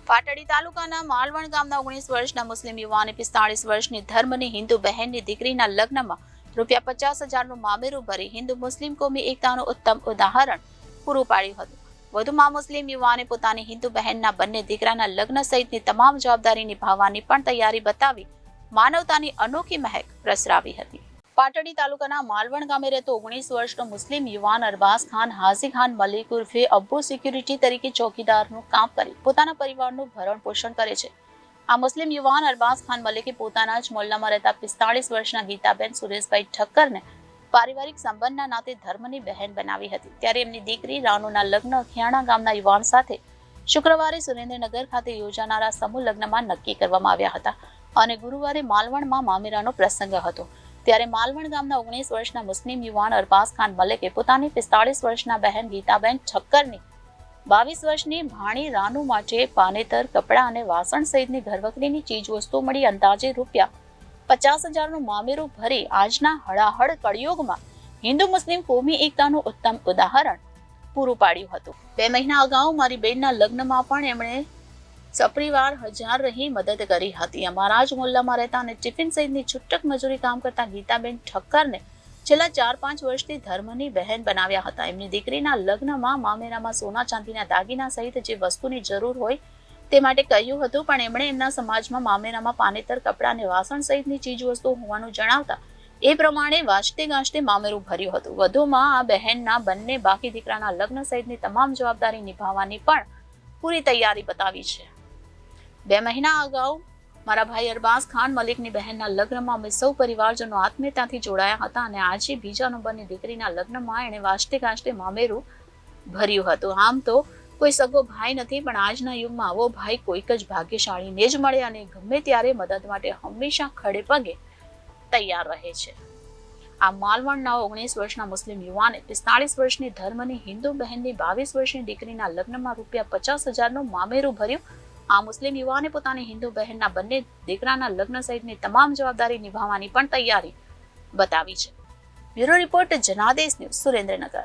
પાટડી તાલુકાના માલવણ ગામના 19 વર્ષના મુસ્લિમ યુવાને 45 વર્ષની ધર્મની હિન્દુ બહેનની દીકરીના લગ્નમાં ₹50,000નું મામેરું ભરી હિન્દુ મુસ્લિમ કોમી એકતાનું ઉત્તમ ઉદાહરણ પૂરું પાડ્યું હતું. વધુમાં મુસ્લિમ યુવાને પોતાની હિન્દુ બહેનના બંને દીકરાના લગ્ન સહિતની તમામ જવાબદારી નિભાવવાની પણ તૈયારી બતાવી માનવતાની અનોખી મહેક પ્રસરાવી હતી. પાટડી તાલુકાના માલવણ ગામે રહેતો 19 વર્ષનો મુસ્લિમ યુવાન અરબાઝ ખાન હાજી ખાન મલિક ઉર્ફે અબ્બુ સિક્યુરિટી તરીકે ચોકીદારનું કામ કરી પોતાના પરિવારનું ભરણ પોષણ કરે છે. આ મુસ્લિમ યુવાન અરબાઝ ખાન મલિકે પોતાના જ મોહલ્લામાં રહેતા 45 વર્ષના ગીતાબેન સુરેશભાઈ ઠક્કરને પારિવારિક સંબંધના નાતે ધર્મની બહેન બનાવી હતી. ત્યારે એમની દીકરી રાનુના લગ્ન અખિયાણા ગામના યુવાન સાથે શુક્રવારે સુરેન્દ્રનગર ખાતે યોજાનારા સમૂહ લગ્નમાં નક્કી કરવામાં આવ્યા હતા અને ગુરુવારે માલવણમાં મામેરાનો પ્રસંગ હતો. ત્યારે માલવણ ગામના 19 વર્ષના મુસ્લિમ યુવાન અરબાઝ ખાન મલિકે પોતાની 45 વર્ષના બહેન ગીતાબેન ઠક્કરની 22 વર્ષની ભાણી રાનુ માટે પાનેતર, કપડાં અને વાસણ સહિતની ઘરવખરીની ચીજવસ્તુઓ મળી અંદાજે ₹50,000નું મામેરું ભરી આજના હળાહળ કળિયુગમાં હિન્દુ મુસ્લિમ કોમી એકતાનું ઉત્તમ ઉદાહરણ પૂરું પાડ્યું હતું. 2 મહિના અગાઉ મારી બહેનના લગ્નમાં પણ એમણે સપરિવાર હજાર રહી મદદ કરી હતી. અમારા જ મોહલ્લામાં રહેતા અને ટિફિન સહિતની છૂટક મજૂરી કામ કરતા ગીતાબેન ઠક્કરને છેલ્લા 4-5 વર્ષથી ધર્મની બહેન બનાવ્યા હતા. એમની દીકરીના લગ્નમાં મામેરામાં સોના ચાંદીના દાગીના સહિત જે વસ્તુની જરૂર હોય તે માટે કહ્યું હતું, પણ એમણે એમના સમાજમાં મામેરામાં પાનેતર, કપડાં અને વાસણ સહિતની ચીજવસ્તુઓ હોવાનું જણાવતા એ પ્રમાણે વાંચતે ગાંચતે મામેરું ભર્યું હતું. વધુમાં આ બહેનના બંને બાકી દીકરાના લગ્ન સહિતની તમામ જવાબદારી નિભાવવાની પણ પૂરી તૈયારી બતાવી છે. 2 મહિના અગાઉ મારા ભાઈ અરબાઝ ખાન મલિકની બહેનના લગ્નમાં અમે સૌ પરિવારજનો આત્મીયતાથી જોડાયા હતા અને આજે બીજા નંબરની દીકરીના લગ્નમાં એણે વાંચતે ગાંચતે મામેરું ભર્યું હતું. આમ તો કોઈ સગો ભાઈ નથી, પણ આજના યુગમાં આવો ભાઈ કોઈક જ ભાગ્યશાળીને જ મળે અને ગમે ત્યારે મદદ માટે હંમેશા ખડે પગે તૈયાર રહે છે. આ માલવણના 19 વર્ષના મુસ્લિમ યુવાને 45 વર્ષની ધર્મની હિન્દુ બહેનની 22 વર્ષની દીકરીના લગ્નમાં ₹50,000નું મામેરું ભર્યું. આ મુસ્લિમ યુવાને પોતાની હિન્દુ બહેનના બંને દીકરાના લગ્ન સહિતની તમામ જવાબદારી નિભાવવાની પણ તૈયારી બતાવી છે. Bureau report Janadesh news, Surendranagar.